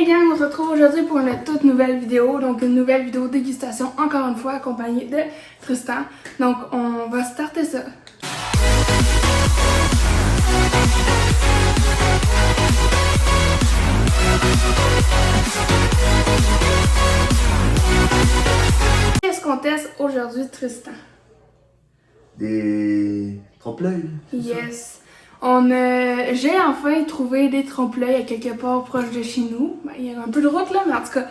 Hey gang, on se retrouve aujourd'hui pour une toute nouvelle vidéo, donc une nouvelle vidéo dégustation, encore une fois accompagnée de Tristan. Donc on va starter ça. Qu'est-ce qu'on teste aujourd'hui, Tristan? Des trompe-l'œil? Yes. J'ai enfin trouvé des trompe-l'œil à quelque part proche de chez nous. Ben, il y a un peu de route là, mais en tout cas,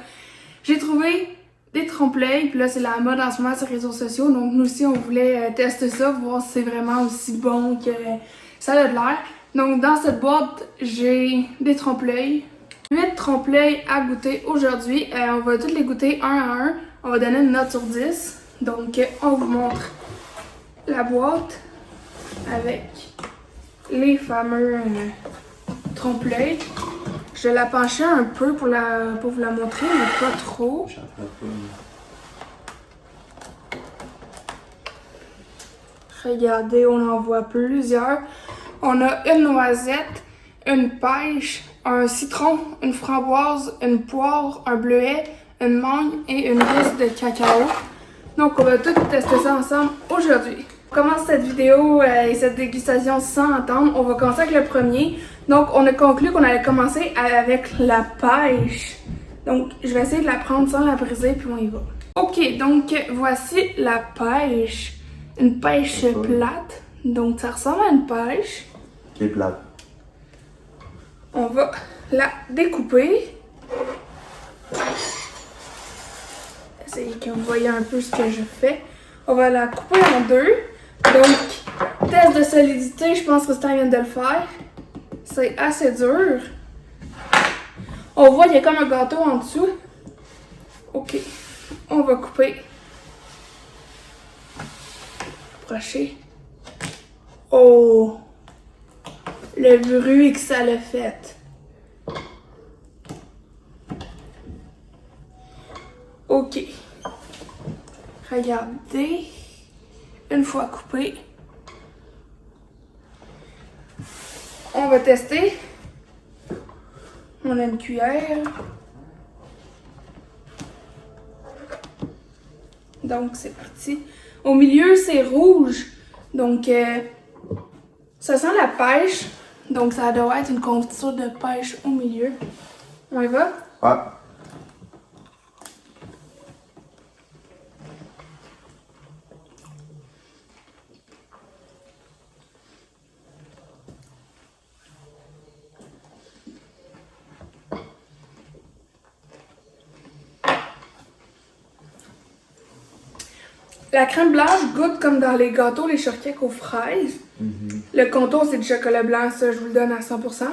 j'ai trouvé des trompe-l'œil. Puis là, c'est la mode en ce moment sur les réseaux sociaux. Donc nous aussi, on voulait tester ça, voir si c'est vraiment aussi bon que ça a de l'air. Donc dans cette boîte, j'ai des trompe-l'œil. 8 trompe-l'œil à goûter aujourd'hui. On va tous les goûter un à un. On va donner une note sur 10. Donc on vous montre la boîte avec les fameux trompe-l'œil. Je vais la pencher un peu pour vous la montrer, mais pas trop. Regardez, on en voit plusieurs. On a une noisette, une pêche, un citron, une framboise, une poire, un bleuet, une mangue et une gousse de cacao. Donc on va tout tester ça ensemble aujourd'hui. On commence cette vidéo et cette dégustation sans attendre. On va commencer avec le premier. Donc on a conclu qu'on allait commencer avec la pêche. Donc je vais essayer de la prendre sans la briser puis on y va. Ok, donc voici la pêche. Une pêche plate. Donc ça ressemble à une pêche. Qui est plate. On va la découper. Essayez que vous voyez un peu ce que je fais. On va la couper en deux. Donc, test de solidité, je pense que Stan vient de le faire. C'est assez dur. On voit qu'il y a comme un gâteau en dessous. Ok, on va couper. Approcher. Oh! Le bruit que ça l'a fait. Ok. Regardez. Une fois coupé. On va tester. On a une cuillère. Donc c'est parti. Au milieu c'est rouge. Donc ça sent la pêche. Donc ça doit être une confiture de pêche au milieu. On y va? Ouais. La crème blanche goûte comme dans les gâteaux, les shortcakes aux fraises. Le contour, c'est du chocolat blanc, ça, je vous le donne à 100%.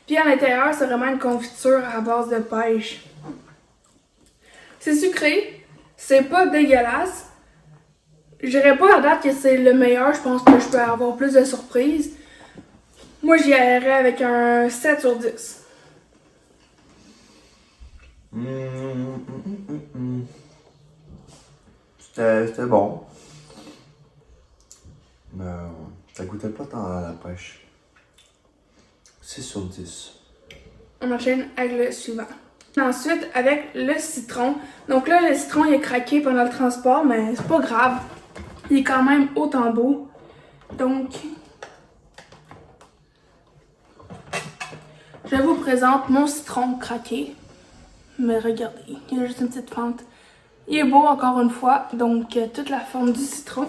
Puis à l'intérieur, c'est vraiment une confiture à base de pêche. C'est sucré, c'est pas dégueulasse. Je dirais pas à date que c'est le meilleur, je pense que je peux avoir plus de surprises. Moi, j'y irais avec un 7 sur 10. C'était bon. Mais ça goûtait pas tant à la pêche. 6 sur 10. On enchaîne avec le suivant. Ensuite, avec le citron. Donc là, le citron, il est craqué pendant le transport, mais c'est pas grave. Il est quand même autant beau. Donc, je vous présente mon citron craqué. Mais regardez, il y a juste une petite fente. Il est beau encore une fois, donc toute la forme du citron.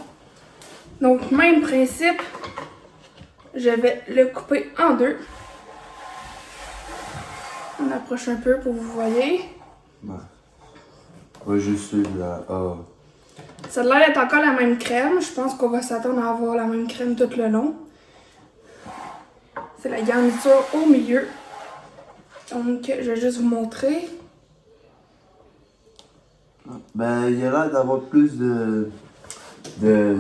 Donc, même principe, je vais le couper en deux. On approche un peu pour que vous voyez. Ouais. Ouais, je suis là. Oh. Ça a l'air d'être encore la même crème. Je pense qu'on va s'attendre à avoir la même crème tout le long. C'est la garniture au milieu. Donc, je vais juste vous montrer. Ben, il y a l'air d'avoir plus de.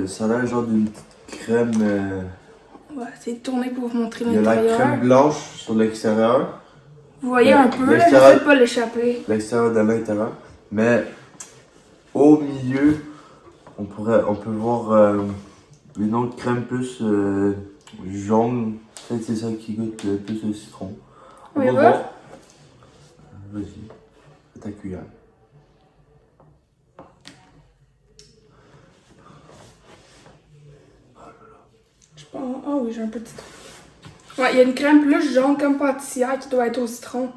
Ça a l'air genre d'une petite crème. On va essayer de tourner pour vous montrer Il y a la l'intérieur. crème blanche sur l'extérieur. Vous voyez un peu, là, l'extérieur- j'essaie de pas l'échapper. L'extérieur de l'intérieur. Mais au milieu, on peut voir une autre crème plus jaune. Peut-être c'est ça qui goûte le plus le citron. On y va? voir. Vas-y. Fais ta cuillère. Je pense. Ah oui, j'ai un petit trou. Ouais, il y a une crème plus jaune comme pâtissière qui doit être au citron.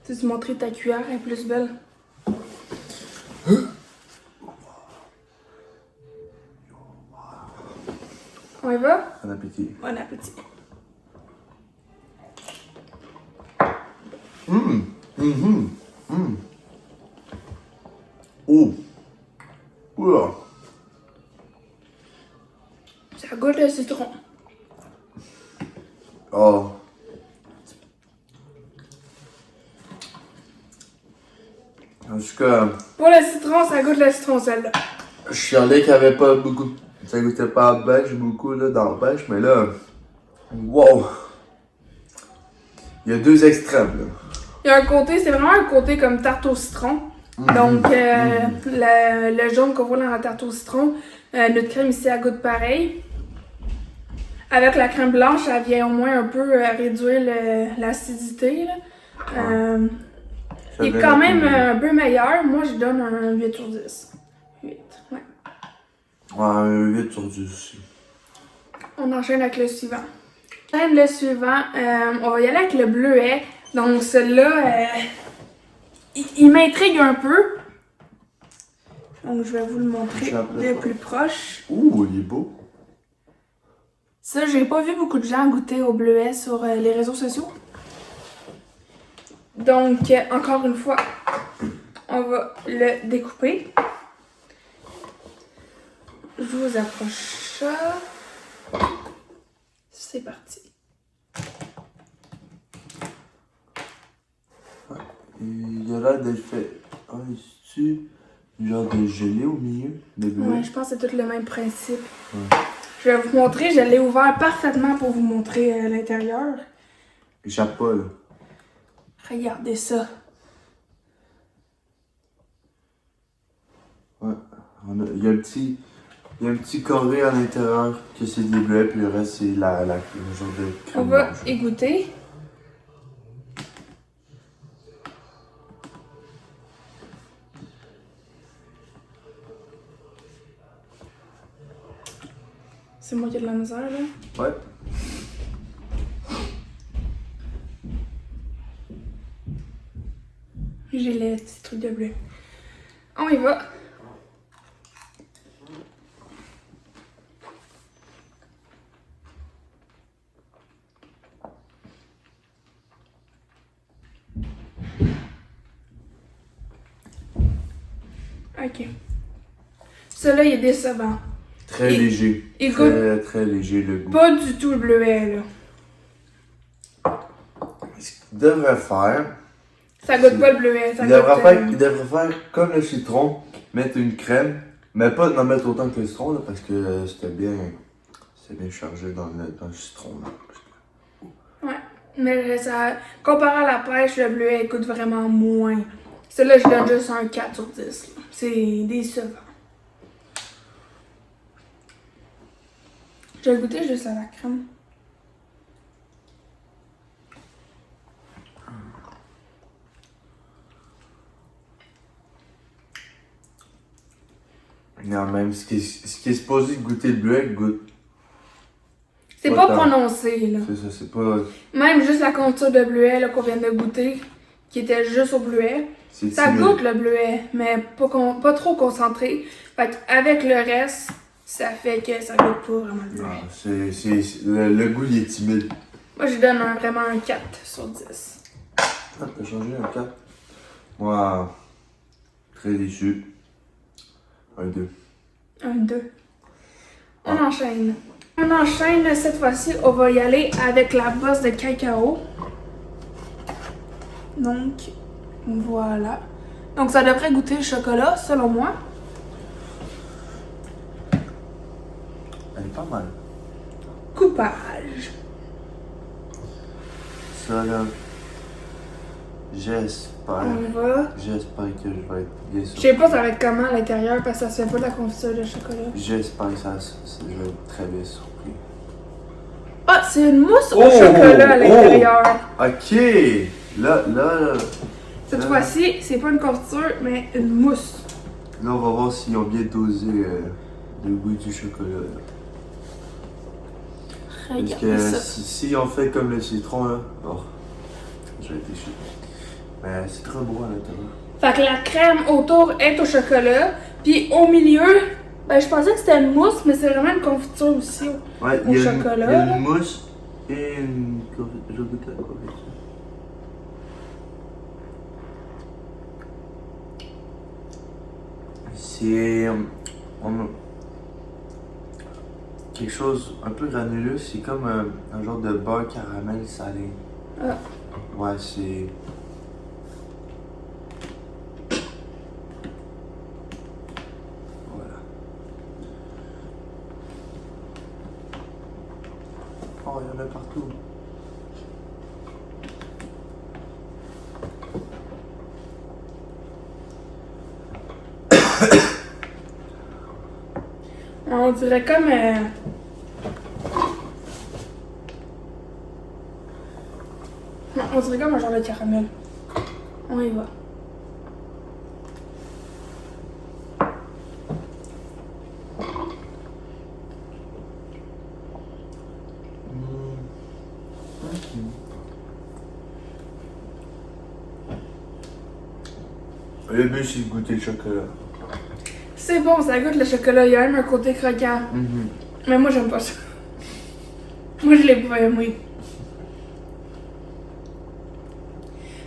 Tu sais, montrer ta cuillère, elle est plus belle. On y va? Bon appétit. Bon appétit. Oh! Oula! Ça goûte le citron. Oh! En tout cas, Pour le citron, ça goûte le citron, celle-là. je chialais qu'il n'y avait pas beaucoup. Ça goûtait pas à pêche beaucoup là, dans la pêche, mais là. Wow! Il y a deux extrêmes là. Il y a un côté, c'est vraiment un côté comme tarte au citron. Donc, le jaune qu'on voit dans la tarte au citron, notre crème ici, elle goûte pareil. Avec la crème blanche, ça vient au moins un peu réduire l'acidité. Il est quand même un peu meilleur. Moi, je donne un 8 sur 10. 8, ouais. Ouais, un 8 sur 10 aussi. On enchaîne avec le suivant. Le suivant, on va y aller avec le bleuet. Donc, celui-là, il m'intrigue un peu. Donc, je vais vous le montrer de plus proche. Ouh, il est beau. Ça, j'ai pas vu beaucoup de gens goûter au bleuet sur les réseaux sociaux. Donc, encore une fois, on va le découper. Je vous approche ça. C'est parti. Il a l'air d'être fait. Ah, est-ce genre de gelée au milieu? Ouais, je pense que c'est tout le même principe. Ouais. Je vais vous montrer, je l'ai ouvert parfaitement pour vous montrer l'intérieur. J'aime pas là. Regardez ça. Ouais. Il y a un petit carré à l'intérieur que c'est des bleuets, puis le reste c'est le genre de crème On va blanche. y goûter. C'est moi qui ai de la misère, là. Ouais. J'ai les petits trucs de bleu. On y va. Ok. Celui-là, il est décevant. Très léger. Il très léger le goût. Pas du tout le bleuet, là. Ce qu'il devrait faire, Ça goûte pas le bleuet. Ça il goûte, devrait faire comme le citron, mettre une crème, mais pas d'en mettre autant que le citron là, parce que c'était bien chargé dans le citron. Là. Ouais. Mais ça, comparé à la pêche, le bleuet il coûte vraiment moins. Celui-là, je donne juste un 4 sur 10. Là. C'est décevant. Je vais goûter juste à la crème. Non, même ce qui est supposé goûter le bleuet, goûte. C'est Pas pas tant. prononcé, là. C'est ça, c'est pas. Même juste la confiture de bleuet là, qu'on vient de goûter, qui était juste au bleuet. C'est Ça timide. goûte le bleuet, mais pas trop concentré. Fait qu'avec le reste, ça fait que ça goûte pas vraiment le bleuet. Ah, le goût il est timide. Moi, je donne vraiment un 4 sur 10. Ah, t'as changé un 4. Moi, très déçu. Un 2. Un 2. On enchaîne. On enchaîne, cette fois-ci, on va y aller avec la bosse de cacao. Donc, voilà. Donc, ça devrait goûter le chocolat, selon moi. Elle est pas mal. Coupage. Ça là, j'espère On va. que je vais être bien Je sûr. sais pas ça va être comment à l'intérieur parce que ça se fait pas de la confiture de chocolat. J'espère que je vais être très bien surpris. Ah, c'est une mousse au Oh! chocolat à l'intérieur. Ok! Là, Cette fois-ci, c'est pas une confiture, mais une mousse. là, on va voir s'ils ont bien dosé le goût du chocolat. Là. Parce Regarde que ça. si on fait comme le citron, là, oh, je vais être déçu. Mais c'est très beau à l'intérieur. Fait que la crème autour est au chocolat, puis au milieu, ben je pensais que c'était une mousse, mais c'est vraiment une confiture aussi. Ouais, Au il y a chocolat, il y a là. une mousse et une confiture. Je vais goûter la confiture. C'est quelque chose un peu granuleux, c'est comme un genre de beurre caramel salé. Ah. Ouais, c'est. Voilà. Oh, il y en a partout. On dirait comme. Non, on dirait comme un genre de caramel. On y va. Le but, c'est de goûter le chocolat. C'est bon, ça goûte le chocolat. Il y a même un côté croquant. Mais moi, j'aime pas ça. Moi, je l'ai pas aimé.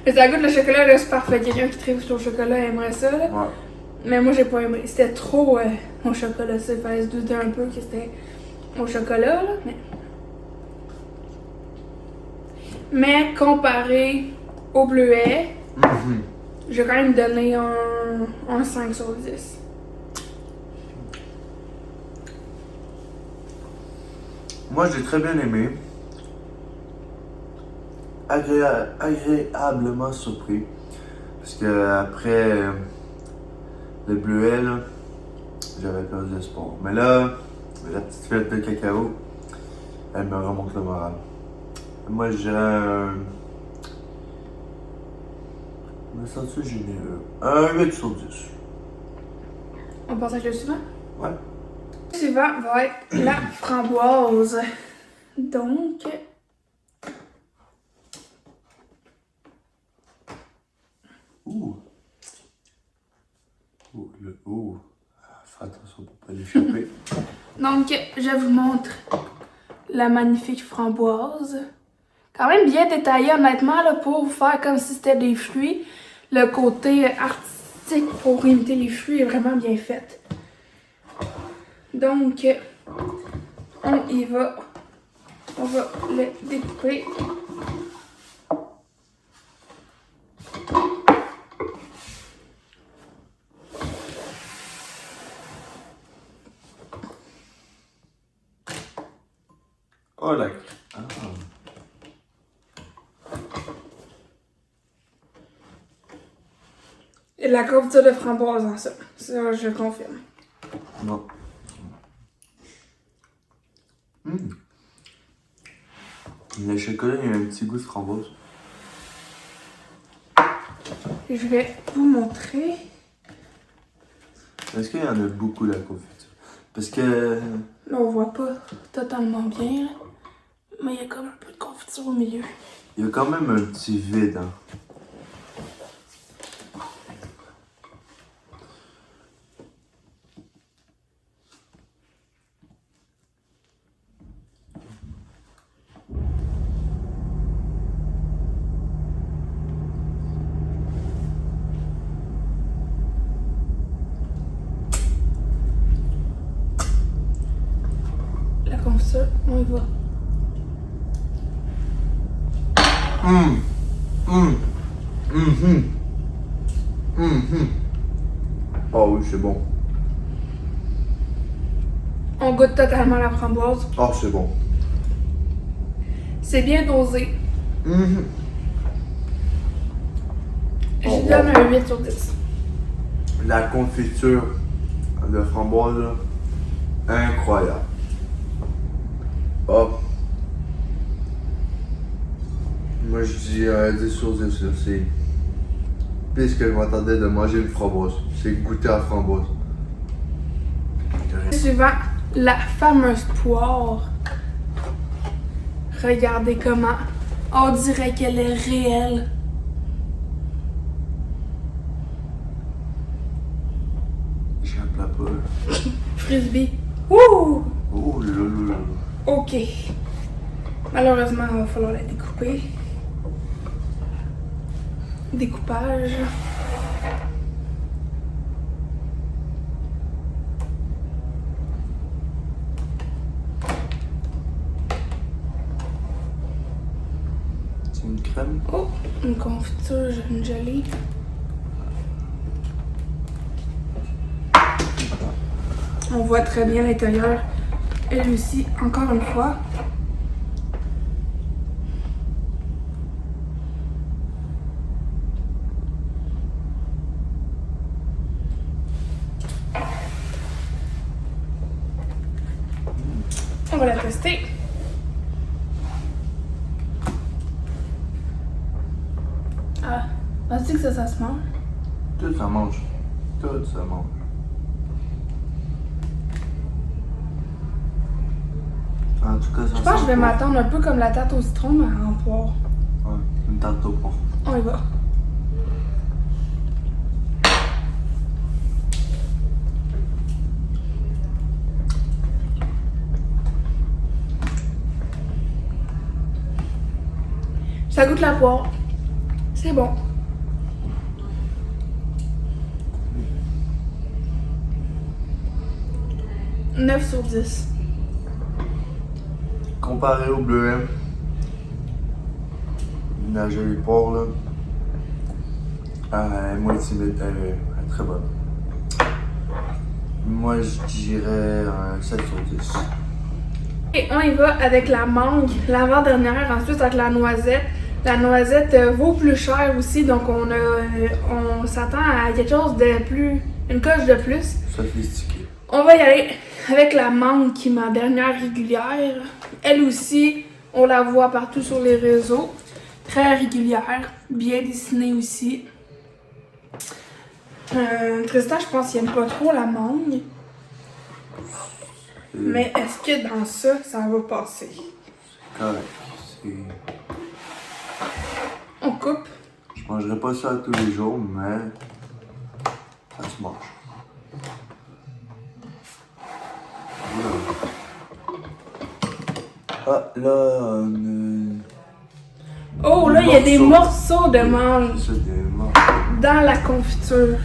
Mais ça goûte le chocolat, là, c'est parfait. Quelqu'un qui tripe sur le chocolat aimerait ça, là. Ouais. Mais moi, j'ai pas aimé. C'était trop au chocolat. Ça fallait se douter un peu que c'était au chocolat, là. Mais comparé au bleuet, je vais quand même donner un 5 sur 10. Moi, j'ai très bien aimé. Agréablement surpris. Parce que après le bleuet, là, j'avais perdu d'espoir. Mais là, la petite fête de cacao, elle me remonte le moral. Moi, je dirais me sens-tu généreux? Un 8 sur 10. On passe avec le suivant? Ouais. Le suivant va être la framboise. Donc, Ouh. Ouh. Fais attention pour pas l'échapper. Donc, je vous montre la magnifique framboise. Quand même bien détaillée, honnêtement, là, pour faire comme si c'était des fruits. Le côté artistique pour imiter les fruits est vraiment bien fait. Donc, on y va. On va le découper. Oh là. Ah. Et la confiture de framboise en ça. Ça, je confirme. Non. Le chocolat, il y a un petit goût de framboise. Je vais vous montrer. Est-ce qu'il y en a beaucoup la confiture? Parce que. Là, on voit pas totalement bien, là. Mais il y a comme un peu de confiture au milieu. Il y a quand même un petit vide, hein. La confiture, on y va. Oh oui, c'est bon. On goûte totalement la framboise. Oh, c'est bon. C'est bien dosé. Oh, Je wow. donne un 8 sur 10. La confiture de framboise, là, incroyable. Oh. Moi, je dis 10 sur 10, là. C'est pire que je m'attendais de manger une framboise. C'est goûter à la framboise. Suivant, la fameuse poire. Regardez comment on dirait qu'elle est réelle. J'aime la poule. Frisbee. Wouh! Oh là là là là. Ok. Malheureusement, il va falloir la découper. Découpage. C'est une crème. Oh, une confiture, une gelée. On voit très bien l'intérieur. Elle aussi, encore une fois. On va la tester. Ah, penses-tu que ça se mange? Tout ça mange. Tout ça mange. En tout cas, ça Je pense que je vais sent m'attendre un peu comme la tarte au citron, mais en poire. pas. Ouais, une tarte au poire. On y va. Ça goûte la poire. C'est bon. « 9 sur 10. Comparé au bleuet, la gelée de porc, là, elle est moins timide, elle est très bonne. Moi, je dirais un 7 sur 10. Et on y va avec la mangue, l'avant-dernière, ensuite avec la noisette. La noisette vaut plus cher aussi, donc on s'attend à quelque chose de plus, une coche de plus. Sophistiqué. On va y aller avec la mangue qui est ma dernière régulière. Elle aussi, on la voit partout sur les réseaux. Très régulière, bien dessinée aussi. Tristan, je pense qu'il n'aime pas trop la mangue. Mais est-ce que dans ça, ça va passer? Correct. C'est... On coupe. Je mangerai pas ça tous les jours, mais ça se mange. Ah, là, on Oh, là, il y a des morceaux de mangue c'est des morceaux. dans la confiture.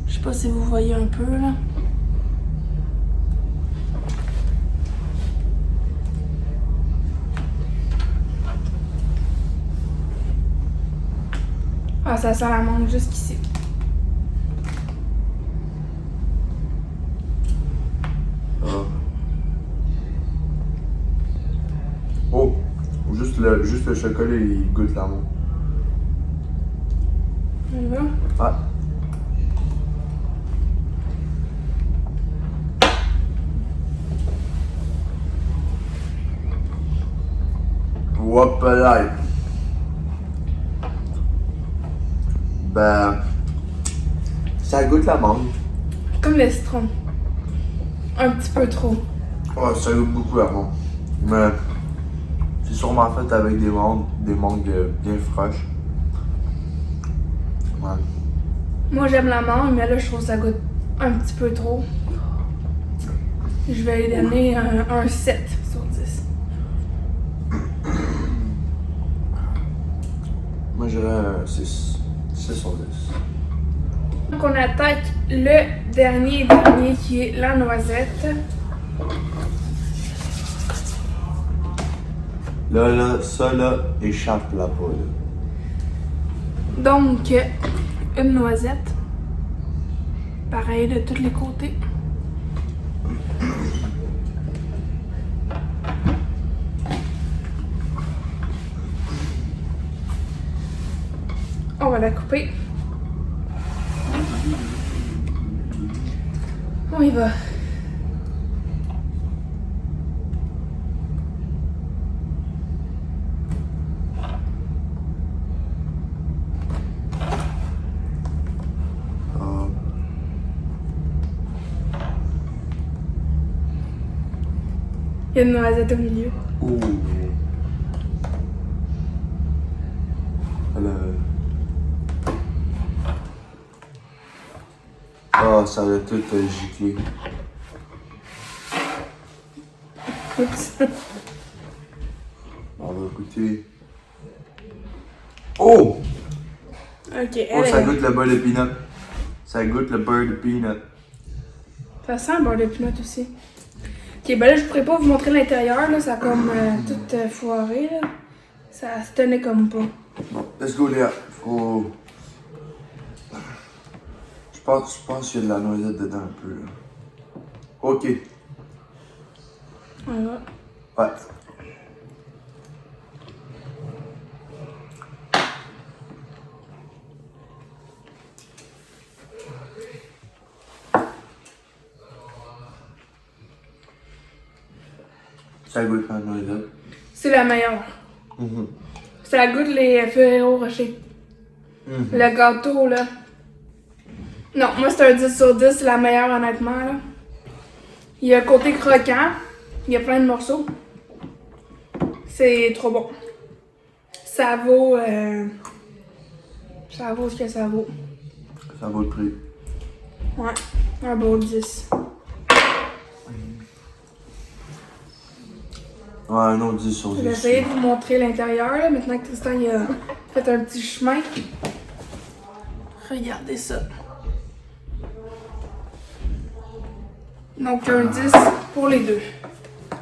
Je sais pas si vous voyez un peu, là. Ah, ça sent la mangue jusqu'ici. Ah. Oh, juste le chocolat, il goûte la menthe. On y va? Ah. Hop là. Ben, ça goûte la mangue. Comme le citron. Un petit peu trop. Ouais, ça goûte beaucoup la mangue. Mais c'est sûrement fait avec des mangues bien fraîches. Ouais. Moi, j'aime la mangue, mais là, je trouve que ça goûte un petit peu trop. Je vais lui donner un 7 sur 10. Moi, j'irais un 6. 6 sur 10. Donc, on attaque le dernier qui est la noisette. Là, ça, là, échappe la poule. Donc, une noisette. Pareil de tous les côtés. On va la couper. On y va. Ah. Il y a une noisette au milieu. Ouh. Elle a... Ah, ça a tout giclé. Oups. On va goûter. Oh! Ok, Oh, ça goûte le beurre de peanut. Ça goûte le beurre de peanut. Ça sent le beurre de peanut aussi. Ok, ben là, je pourrais pas vous montrer l'intérieur, là. Ça a comme tout foiré, là. Ça se tenait comme pas. Bon, let's go, Léa. Faut... Je pense qu'il y a de la noisette dedans un peu, là. Ok. On y va. Ouais. Ça goûte la noisette. C'est la meilleure. Mhm. Ça goûte les Ferrero Rocher. Mhm. Le gâteau, là. Non, moi, c'est un 10 sur 10. C'est la meilleure, honnêtement, là. Il y a un côté croquant. Il y a plein de morceaux. C'est trop bon. Ça vaut... ça vaut ce que ça vaut. Ça vaut le prix. Ouais, un beau 10. Ouais, non, 10 sur 10. Je vais essayer de vous montrer l'intérieur, là, maintenant que Tristan il a fait un petit chemin. Regardez ça. Donc, un 10 pour les deux.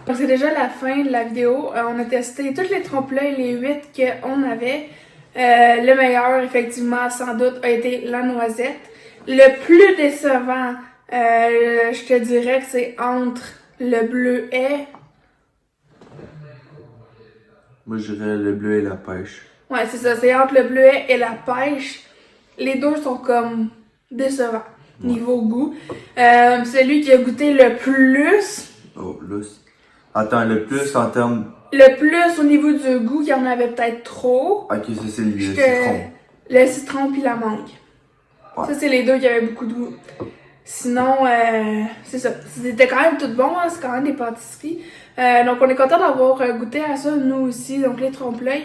Donc, c'est déjà la fin de la vidéo. On a testé tous les trompe-l'œil, les 8 qu'on avait. Le meilleur, effectivement, sans doute, a été la noisette. Le plus décevant, je te dirais que c'est entre le bleuet. Moi, je dirais le bleu et la pêche. Ouais, c'est ça. C'est entre le bleuet et la pêche. Les deux sont comme décevants, niveau goût. Celui qui a goûté le plus... Oh, là, attends, le plus en termes... Le plus au niveau du goût, il y en avait peut-être trop. Ok, ça c'est le citron. Le citron puis la mangue. Ouais. Ça, c'est les deux qui avaient beaucoup de goût. Sinon, c'est ça. C'était quand même tout bon, hein? C'est quand même des pâtisseries. Donc, on est content d'avoir goûté à ça, nous aussi, donc les trompe-l'œil.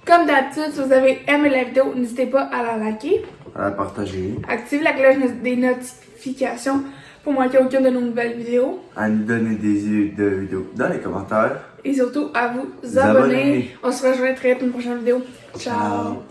Comme d'habitude, si vous avez aimé la vidéo, n'hésitez pas à la liker. À la partager. Activez la cloche des notifications pour manquer aucune de nos nouvelles vidéos. À nous donner des idées de vidéos dans les commentaires. Et surtout, à vous abonner. On se rejoint très vite pour une prochaine vidéo. Ciao.